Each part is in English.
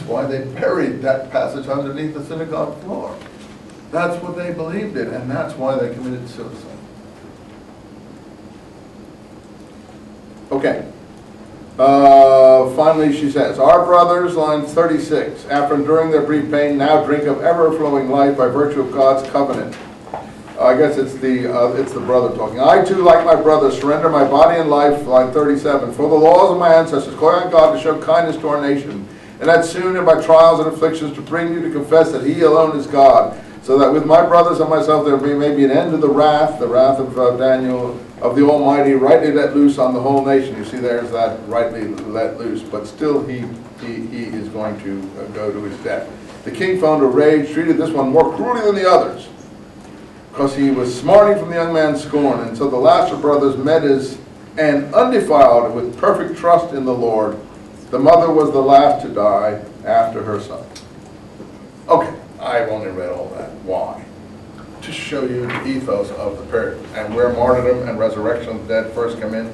why they buried that passage underneath the synagogue floor. That's what they believed in, and that's why they committed suicide. Okay. Finally, she says, our brothers, line 36, after enduring their brief pain, now drink of ever-flowing life by virtue of God's covenant. I guess it's the brother talking. I too, like my brother, surrender my body and life, line 37, for the laws of my ancestors, calling on God to show kindness to our nation, and that soon in my trials and afflictions to bring you to confess that He alone is God, so that with my brothers and myself there may be an end to the wrath of Daniel, of the Almighty, rightly let loose on the whole nation. You see, there's that rightly let loose, but still he is going to go to his death. The king fell into rage, treated this one more cruelly than the others, because he was smarting from the young man's scorn. And so the last of brothers met his end undefiled with perfect trust in the Lord. The mother was the last to die after her son. Okay, I've only read all that. Why? To show you the ethos of the period and where martyrdom and resurrection of the dead first come in.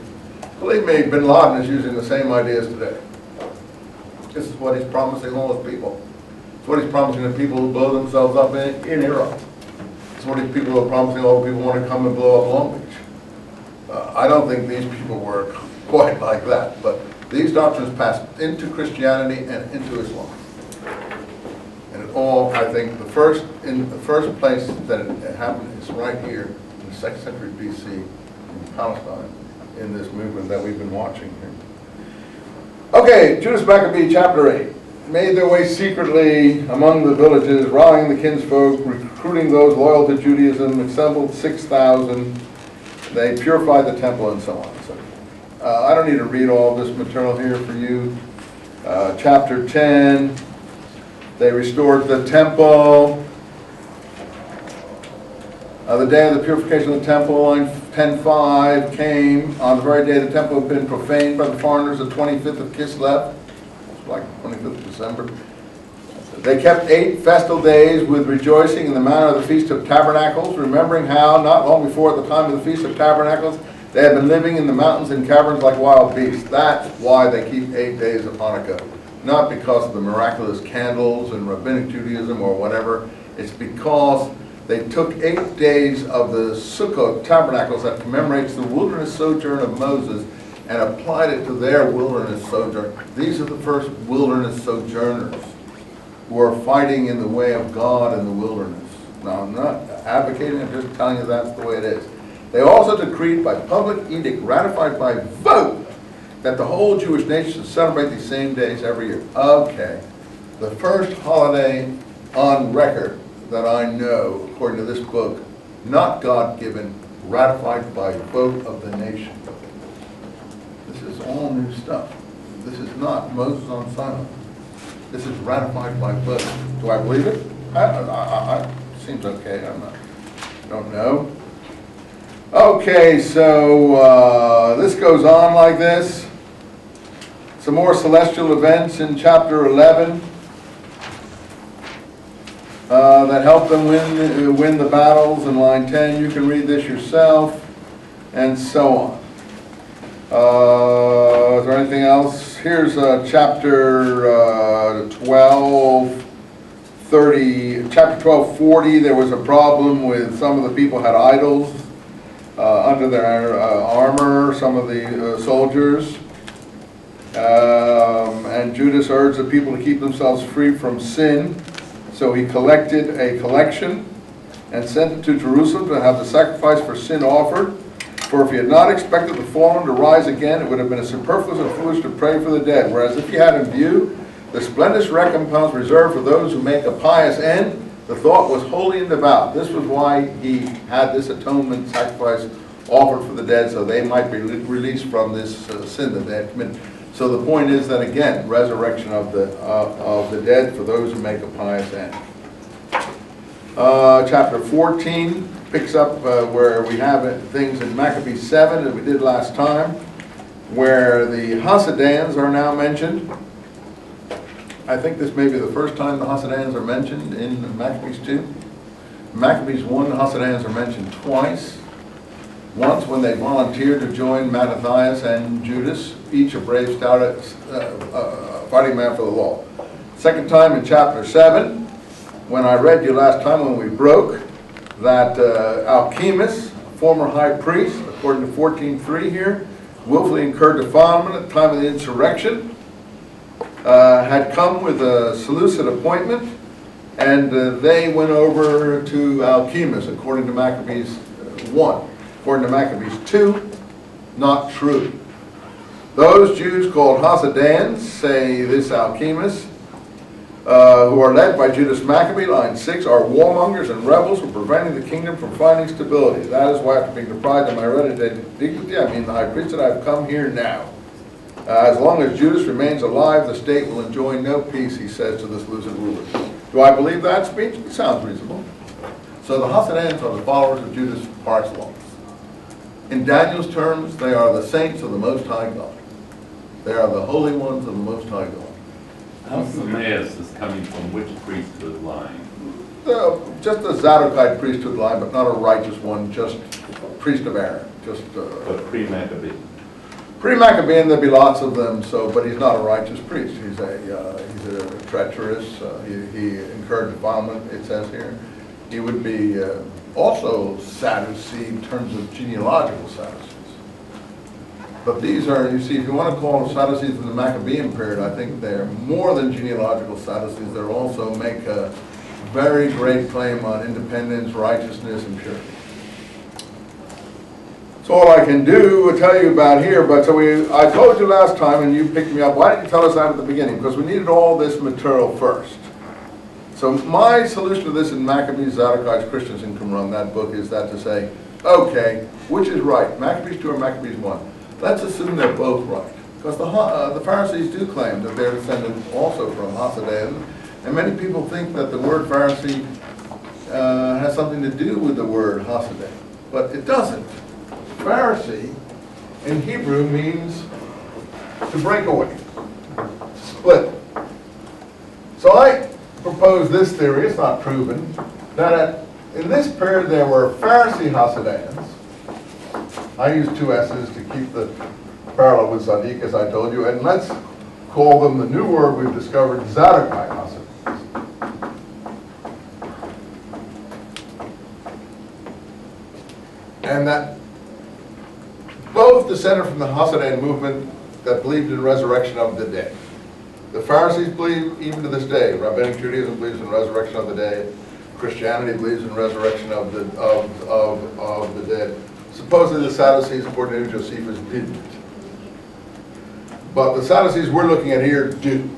Believe me, Bin Laden is using the same ideas today. This is what he's promising all his people. It's what he's promising the people who blow themselves up in Iraq. It's what these people are promising all the people who want to come and blow up Long Beach. I don't think these people were quite like that, but these doctrines passed into Christianity and into Islam. And it all, I think, the first place that it happened is right here in the 2nd century BC in Palestine, in this movement that we've been watching here. Okay, Judas Maccabee, chapter 8. Made their way secretly among the villages, rallying the kinsfolk, recruiting those loyal to Judaism, assembled 6,000. They purified the temple and so on. So, I don't need to read all this material here for you. Chapter 10. They restored the temple. The day of the purification of the temple, line 10:5, came on the very day the temple had been profaned by the foreigners, the 25th of Kislev. It's like 25th of December. They kept 8 festal days with rejoicing in the manner of the Feast of Tabernacles, remembering how, not long before at the time of the Feast of Tabernacles, they had been living in the mountains and caverns like wild beasts. That's why they keep 8 days of Hanukkah. Not because of the miraculous candles and rabbinic Judaism or whatever. It's because they took 8 days of the Sukkot tabernacles that commemorates the wilderness sojourn of Moses and applied it to their wilderness sojourn. These are the first wilderness sojourners who are fighting in the way of God in the wilderness. Now, I'm not advocating, I'm just telling you that's the way it is. They also decreed by public edict, ratified by vote, that the whole Jewish nation should celebrate these same days every year. Okay, the first holiday on record that I know, according to this book, not God-given, ratified by vote of the nation. This is all new stuff. This is not Moses on Sinai. This is ratified by vote. Do I believe it? Seems okay. Don't know. Okay, so this goes on like this. Some more celestial events in chapter 11 that help them win the battles. In line 10, you can read this yourself, and so on. Is there anything else? Here's chapter 12, 30. Chapter 12:40. There was a problem with some of the people had idols under their armor. Some of the soldiers. And Judas urged the people to keep themselves free from sin. So he collected a collection and sent it to Jerusalem to have the sacrifice for sin offered. For if he had not expected the fallen to rise again, it would have been superfluous and foolish to pray for the dead. Whereas if he had in view the splendid recompense reserved for those who make a pious end, the thought was holy and devout. This was why he had this atonement sacrifice offered for the dead, so they might be released from this sin that they had committed. So the point is that, again, resurrection of the dead for those who make a pious end. Chapter 14 picks up where we have things in Maccabees 7 that we did last time, where the Hasidians are now mentioned. I think this may be the first time the Hasidians are mentioned in Maccabees 2. Maccabees 1, the Hasidians are mentioned twice. Once when they volunteered to join Mattathias and Judas, each a brave, stout fighting man for the law. Second time in chapter 7, when I read you last time when we broke, that Alchemus, former high priest, according to 14:3 here, willfully incurred defilement at the time of the insurrection, had come with a Seleucid appointment, and they went over to Alchemus, according to Maccabees 1. According to Maccabees 2, not true. Those Jews called Hasideans, say this Alchemus, who are led by Judas Maccabee, line 6, are warmongers and rebels who are preventing the kingdom from finding stability. That is why, after being deprived of my hereditary dignity, I mean the high priesthood, I have come here now. As long as Judas remains alive, the state will enjoy no peace, he says to the Seleucid rulers. Do I believe that speech? It sounds reasonable. So the Hasideans are the followers of Judas par excellence. In Daniel's terms, they are the saints of the Most High God. They are the holy ones of the Most High God. Alchemus is coming from which priesthood line? Just a Zadokite priesthood line, but not a righteous one, just priest of Aaron. But pre-Maccabean. Pre-Maccabean, there'd be lots of them, but he's not a righteous priest. He's a treacherous, he incurred defilement, it says here. He would be also Sadducee in terms of genealogical Sadducees. But these are, you see, if you want to call them Sadducees in the Maccabean period, I think they're more than genealogical Sadducees. They also make a very great claim on independence, righteousness, and purity. That's all I can do tell you about here. But so I told you last time, and you picked me up. Why didn't you tell us that at the beginning? Because we needed all this material first. So my solution to this in Maccabees, Zadokites, Christians in Qumran, that book, is that to say, okay, which is right, Maccabees 2 or Maccabees 1? Let's assume they're both right, because the Pharisees do claim that they're descended also from Hasideans, and many people think that the word Pharisee has something to do with the word Hasidean, but it doesn't. Pharisee in Hebrew means to break away, to split. So I propose this theory, it's not proven, that in this period there were Pharisee Hasideans. I use two S's to keep the parallel with Sadiq, as I told you, and let's call them the new word we've discovered, Zadokite Hasidics. And that both descended from the Hasidic movement that believed in resurrection of the dead. The Pharisees believe, even to this day, Rabbinic Judaism believes in resurrection of the dead. Christianity believes in resurrection of the dead. Supposedly the Sadducees, according to Josephus, didn't. But the Sadducees we're looking at here do.